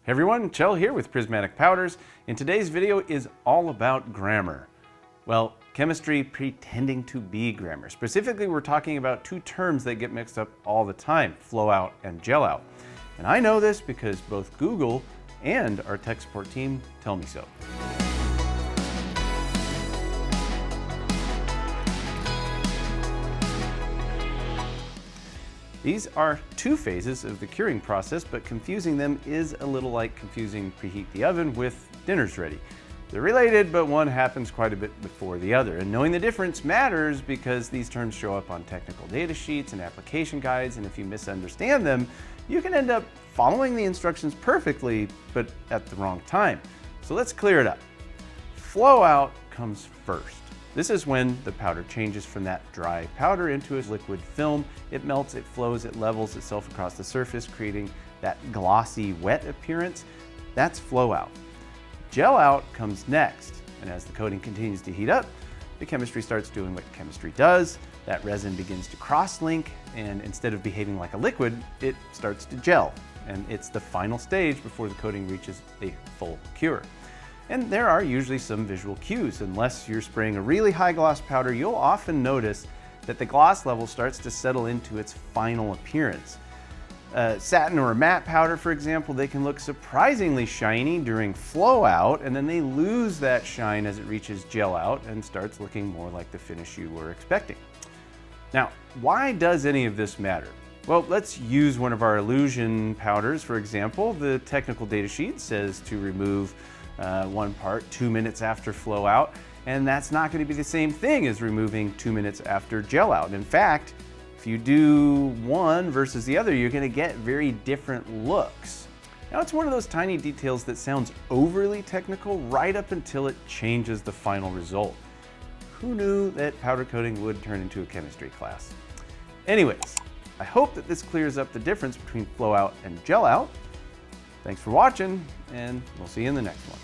Hey everyone, Chell here with Prismatic Powders, and today's video is all about grammar. Well, chemistry pretending to be grammar. Specifically, we're talking about two terms that get mixed up all the time, flow out and gel out. And I know this because both Google and our tech support team tell me so. These are two phases of the curing process, but confusing them is a little like confusing preheat the oven with dinner's ready. They're related, but one happens quite a bit before the other. And knowing the difference matters because these terms show up on technical data sheets and application guides, and if you misunderstand them, you can end up following the instructions perfectly, but at the wrong time. So let's clear it up. Flow out comes first. This is when the powder changes from that dry powder into a liquid film. It melts, it flows, it levels itself across the surface, creating that glossy, wet appearance. That's flow out. Gel out comes next, and as the coating continues to heat up, the chemistry starts doing what chemistry does. That resin begins to cross-link, and instead of behaving like a liquid, it starts to gel. And it's the final stage before the coating reaches a full cure. And there are usually some visual cues. Unless you're spraying a really high gloss powder, you'll often notice that the gloss level starts to settle into its final appearance. Satin or a matte powder, for example, they can look surprisingly shiny during flow out, and then they lose that shine as it reaches gel out and starts looking more like the finish you were expecting. Now, why does any of this matter? Well, let's use one of our illusion powders, for example. The technical data sheet says to remove one part 2 minutes after flow out, and that's not going to be the same thing as removing 2 minutes after gel out. In fact, if you do one versus the other, you're going to get very different looks. Now, it's one of those tiny details that sounds overly technical right up until it changes the final result. Who knew that powder coating would turn into a chemistry class? Anyways, I hope that this clears up the difference between flow out and gel out. Thanks for watching, and we'll see you in the next one.